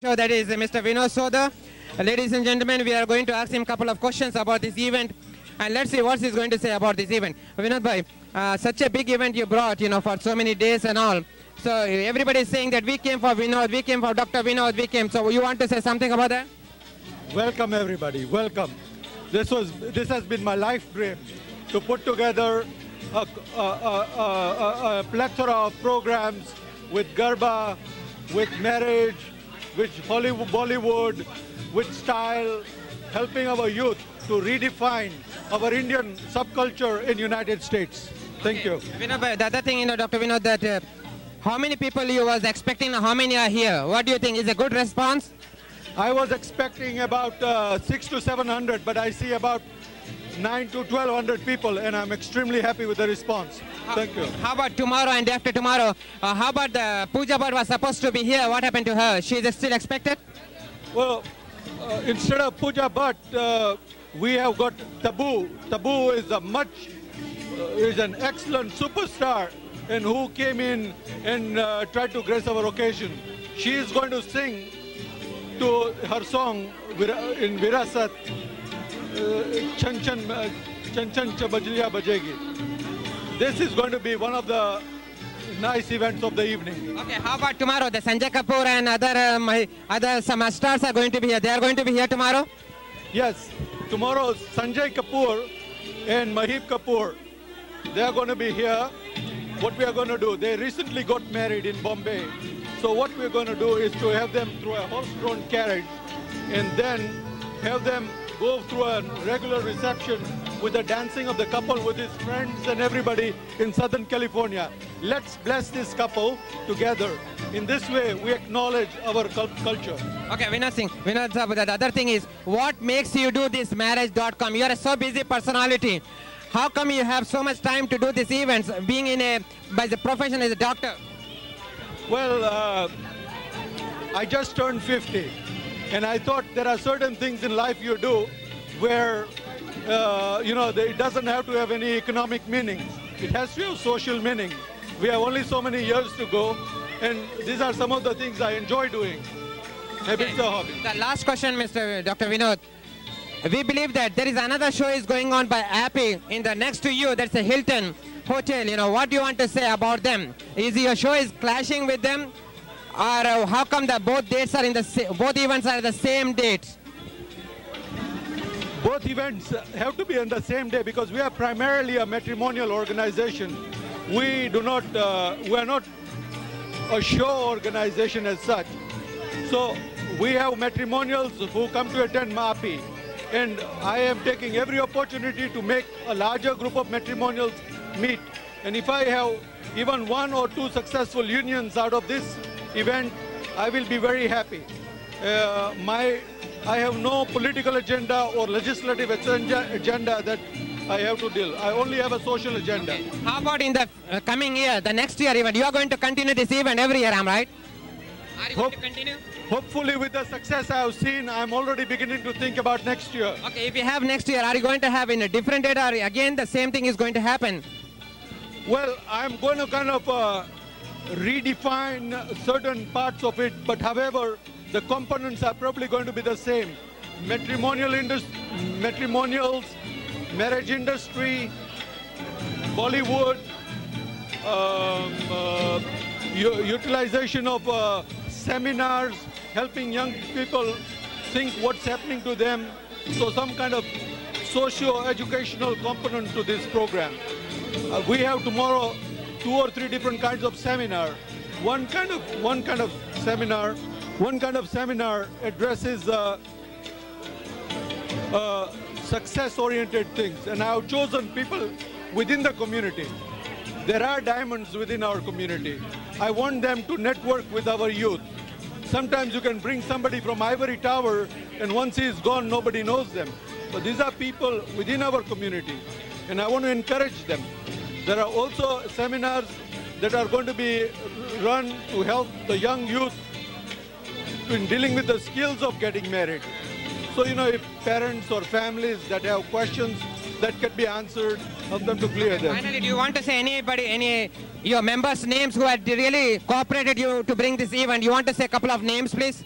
So that is Mr. Vinod Soda. Ladies and gentlemen, we are going to ask him a couple of questions about this event. And let's see what he's going to say about this event. Vinod bhai, such a big event you brought, for so many days and all. So everybody is saying that we came for Vinod, we came for Dr. Vinod, we came. So you want to say something about that? Welcome everybody, welcome. This has been my life dream, to put together a plethora of programs with Garba, with marriage, with Hollywood, Bollywood, with style, helping our youth to redefine our Indian subculture in United States. Thank you. Vinod, the other thing, Dr. Vinod, that how many people you was expecting, how many are here? What do you think? Is a good response? I was expecting about 600 to 700, but I see about 900 to 1200 people, and I'm extremely happy with the response. Thank you. How about tomorrow and after tomorrow? How about the Pooja Bhatt was supposed to be here? What happened to her? She is still expected? Well, instead of Pooja Bhatt, we have got Tabu. Tabu is is an excellent superstar, and who came in and tried to grace our occasion. She is going to sing to her song in Virasat, Chan Chan Bajliya Bajegi. This is going to be one of the nice events of the evening. Okay, how about tomorrow? The Sanjay Kapoor and other some stars are going to be here. They are going to be here tomorrow? Yes, tomorrow Sanjay Kapoor and Mahib Kapoor, they are going to be here. What we are going to do, they recently got married in Bombay. So what we're going to do is to have them through a horse-drawn carriage and then have them go through a regular reception with the dancing of the couple with his friends and everybody in Southern California. Let's bless this couple together. In this way, we acknowledge our culture. Okay, Vinod Singh. Vinod, the other thing is, what makes you do this marriage.com? You are a so busy personality. How come you have so much time to do these events, being by the profession as a doctor? Well, I just turned 50, and I thought there are certain things in life you do where, it doesn't have to have any economic meaning. It has to have social meaning. We have only so many years to go, and these are some of the things I enjoy doing. Maybe it's a hobby. The last question, Dr. Vinod. We believe that there is another show is going on by Appy in the next to you. That's a Hilton Hotel. What do you want to say about them? Is your show is clashing with them, or how come that both dates are both events are the same date? Both events have to be on the same day because we are primarily a matrimonial organization. We are not a show organization as such. So we have matrimonials who come to attend MAPI. And I am taking every opportunity to make a larger group of matrimonials meet. And if I have even 1 or 2 successful unions out of this event, I will be very happy. I have no political agenda or legislative agenda that I have to deal. I only have a social agenda. Okay. How about in the coming year, the next year event? You are going to continue this event every year, am I right? Are you going to continue? Hopefully with the success I have seen, I'm already beginning to think about next year. Okay, if you have next year, are you going to have in a different date, or again the same thing is going to happen? Well, I'm going to kind of redefine certain parts of it, but however, the components are probably going to be the same. Matrimonials, marriage industry, Bollywood, utilization of seminars, helping young people think what's happening to them. So some kind of socio-educational component to this program. We have tomorrow 2 or 3 different kinds of seminar. One kind of seminar addresses success-oriented things, and I have chosen people within the community. There are diamonds within our community. I want them to network with our youth. Sometimes you can bring somebody from Ivory Tower, and once he is gone, nobody knows them. But these are people within our community, and I want to encourage them. There are also seminars that are going to be run to help the young youth in dealing with the skills of getting married. So, if parents or families that have questions that can be answered, help them to clear them. Finally, do you want to say your members' names who had really cooperated you to bring this event? You want to say a couple of names, please?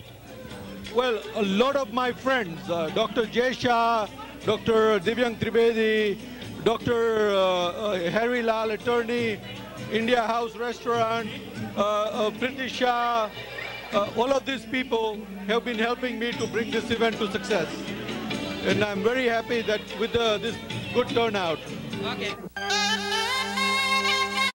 Well, a lot of my friends, Dr. Jay Shah, Dr. Divyang Trivedi, Dr. Harry Lal, attorney, India House Restaurant, Priti Shah, all of these people have been helping me to bring this event to success. And I'm very happy that with this good turnout. Okay.